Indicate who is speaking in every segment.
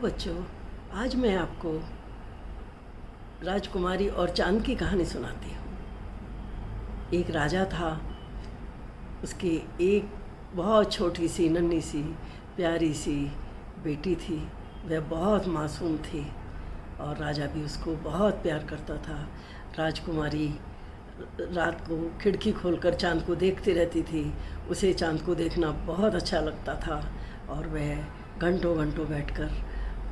Speaker 1: बच्चों, आज मैं आपको राजकुमारी और चांद की कहानी सुनाती हूँ। एक राजा था, उसकी एक बहुत छोटी सी नन्ही सी प्यारी सी बेटी थी। वह बहुत मासूम थी और राजा भी उसको बहुत प्यार करता था। राजकुमारी रात को खिड़की खोलकर चांद को देखती रहती थी। उसे चांद को देखना बहुत अच्छा लगता था और वह घंटों घंटों बैठकर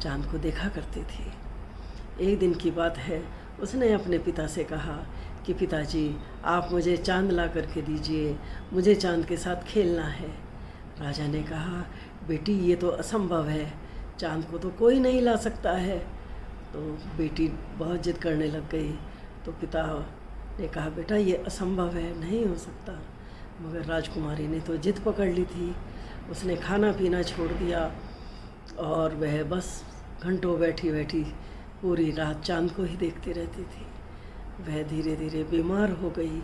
Speaker 1: चांद को देखा करती थी। एक दिन की बात है, उसने अपने पिता से कहा कि पिताजी, आप मुझे चांद ला करके दीजिए, मुझे चांद के साथ खेलना है। राजा ने कहा, बेटी ये तो असंभव है, चांद को तो कोई नहीं ला सकता है। तो बेटी बहुत जिद करने लग गई। तो पिता ने कहा, बेटा ये असंभव है, नहीं हो सकता। मगर राजकुमारी ने तो जिद पकड़ ली थी। उसने खाना पीना छोड़ दिया और वह बस घंटों बैठी बैठी पूरी रात चांद को ही देखती रहती थी। वह धीरे धीरे बीमार हो गई।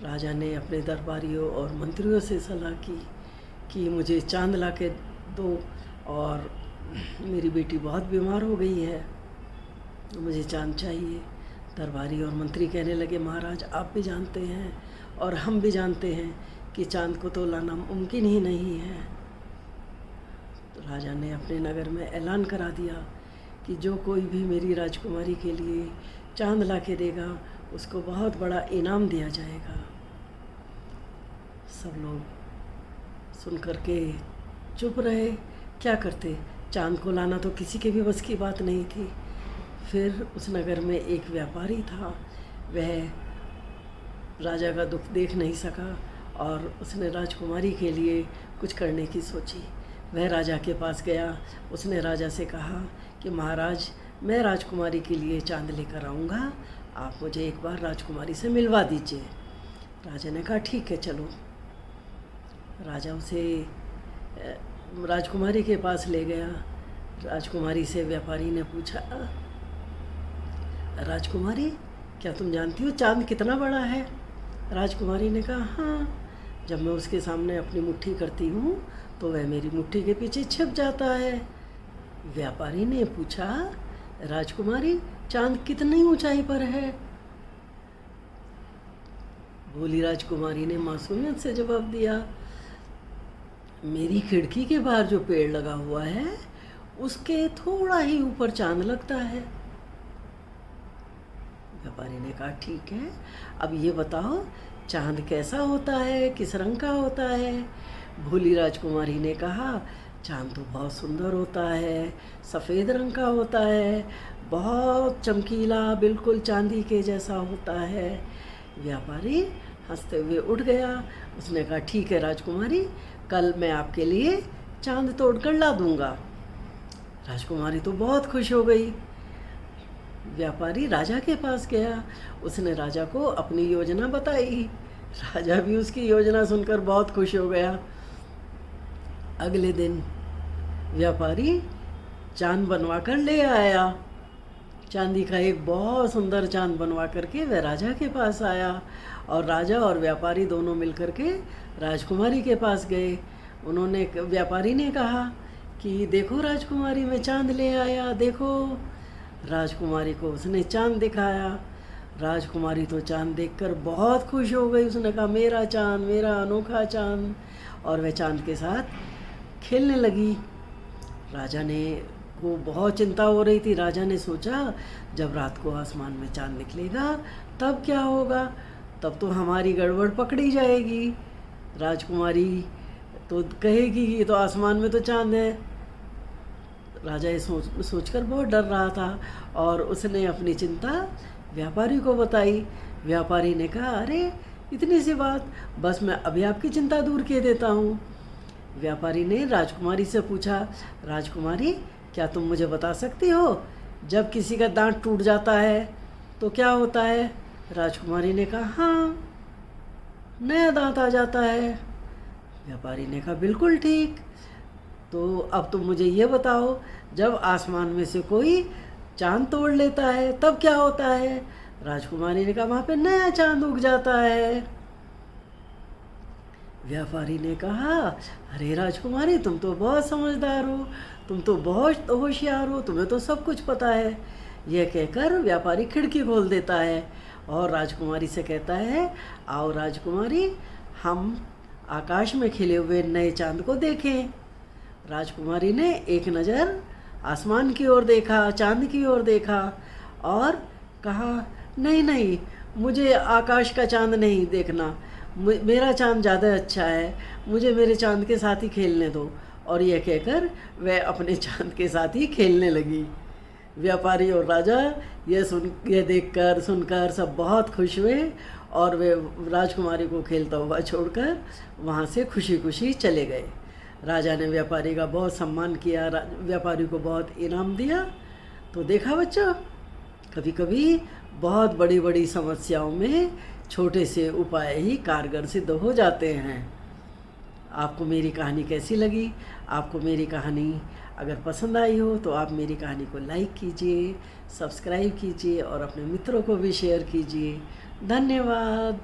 Speaker 1: राजा ने अपने दरबारियों और मंत्रियों से सलाह की कि मुझे चांद ला के दो, और मेरी बेटी बहुत बीमार हो गई है, मुझे चांद चाहिए। दरबारी और मंत्री कहने लगे, महाराज आप भी जानते हैं और हम भी जानते हैं कि चांद को तो लाना मुमकिन ही नहीं है। तो राजा ने अपने नगर में ऐलान करा दिया कि जो कोई भी मेरी राजकुमारी के लिए चांद ला के देगा, उसको बहुत बड़ा इनाम दिया जाएगा। सब लोग सुन कर के चुप रहे। क्या करते, चांद को लाना तो किसी के भी बस की बात नहीं थी। फिर उस नगर में एक व्यापारी था। वह राजा का दुख देख नहीं सका और उसने राजकुमारी के लिए कुछ करने की सोची। वह राजा के पास गया। उसने राजा से कहा कि महाराज, मैं राजकुमारी के लिए चांद लेकर आऊँगा, आप मुझे एक बार राजकुमारी से मिलवा दीजिए। राजा ने कहा, ठीक है चलो। राजा उसे राजकुमारी के पास ले गया। राजकुमारी से व्यापारी ने पूछा, राजकुमारी, क्या तुम जानती हो चांद कितना बड़ा है? राजकुमारी ने कहा, हाँ, जब मैं उसके सामने अपनी मुट्ठी करती हूँ तो वह मेरी मुट्ठी के पीछे छिप जाता है। व्यापारी ने पूछा, राजकुमारी, चांद कितनी ऊंचाई पर है? बोली राजकुमारी ने मासूमियत से जवाब दिया, मेरी खिड़की के बाहर जो पेड़ लगा हुआ है उसके थोड़ा ही ऊपर चांद लगता है। व्यापारी ने कहा, ठीक है, अब ये बताओ चांद कैसा होता है, किस रंग का होता है? भोली राजकुमारी ने कहा, चांद तो बहुत सुंदर होता है, सफ़ेद रंग का होता है, बहुत चमकीला, बिल्कुल चांदी के जैसा होता है। व्यापारी हंसते हुए उठ गया। उसने कहा, ठीक है राजकुमारी, कल मैं आपके लिए चांद तोड़कर ला दूंगा। राजकुमारी तो बहुत खुश हो गई। व्यापारी राजा के पास गया। उसने राजा को अपनी योजना बताई। राजा भी उसकी योजना सुनकर बहुत खुश हो गया। अगले दिन व्यापारी चांद बनवा कर ले आया। चांदी का एक बहुत सुंदर चांद बनवा करके वह राजा के पास आया और राजा और व्यापारी दोनों मिलकर के राजकुमारी के पास गए। व्यापारी ने कहा कि देखो राजकुमारी, मैं चांद ले आया, देखो। राजकुमारी को उसने चांद दिखाया। राजकुमारी तो चांद देखकर बहुत खुश हो गई। उसने कहा, मेरा चांद, मेरा अनोखा चांद, और वह चांद के साथ खेलने लगी। राजा ने को बहुत चिंता हो रही थी। राजा ने सोचा, जब रात को आसमान में चांद निकलेगा तब क्या होगा? तब तो हमारी गड़बड़ पकड़ी जाएगी। राजकुमारी तो कहेगी कि ये तो आसमान में तो चांद है। राजा ये सोचकर बहुत डर रहा था और उसने अपनी चिंता व्यापारी को बताई। व्यापारी ने कहा, अरे इतनी सी बात, बस मैं अभी आपकी चिंता दूर किए देता हूँ। व्यापारी ने राजकुमारी से पूछा, राजकुमारी, क्या तुम मुझे बता सकती हो जब किसी का दांत टूट जाता है तो क्या होता है? राजकुमारी ने कहा, हाँ, नया दांत आ जाता है। व्यापारी ने कहा, बिल्कुल ठीक। तो अब तुम मुझे ये बताओ, जब आसमान में से कोई चांद तोड़ लेता है तब क्या होता है? राजकुमारी ने कहा, वहाँ पे नया चांद उग जाता है। व्यापारी ने कहा, अरे राजकुमारी, तुम तो बहुत समझदार हो, तुम तो बहुत होशियार हो, तुम्हें तो सब कुछ पता है। यह कहकर व्यापारी खिड़की खोल देता है और राजकुमारी से कहता है, आओ राजकुमारी, हम आकाश में खिले हुए नए चांद को देखें। राजकुमारी ने एक नज़र आसमान की ओर देखा, चांद की ओर देखा और कहा, नहीं नहीं, मुझे आकाश का चांद नहीं देखना, मेरा चांद ज़्यादा अच्छा है, मुझे मेरे चांद के साथ ही खेलने दो। और यह कहकर वह अपने चांद के साथ ही खेलने लगी। व्यापारी और राजा यह देखकर सुनकर सब बहुत खुश हुए और वे राजकुमारी को खेलता हुआ छोड़कर वहाँ से खुशी खुशी चले गए। राजा ने व्यापारी का बहुत सम्मान किया, व्यापारी को बहुत इनाम दिया। तो देखा बच्चों, कभी कभी बहुत बड़ी बड़ी समस्याओं में छोटे से उपाय ही कारगर सिद्ध हो जाते हैं। आपको मेरी कहानी कैसी लगी? आपको मेरी कहानी अगर पसंद आई हो तो आप मेरी कहानी को लाइक कीजिए, सब्सक्राइब कीजिए और अपने मित्रों को भी शेयर कीजिए। धन्यवाद।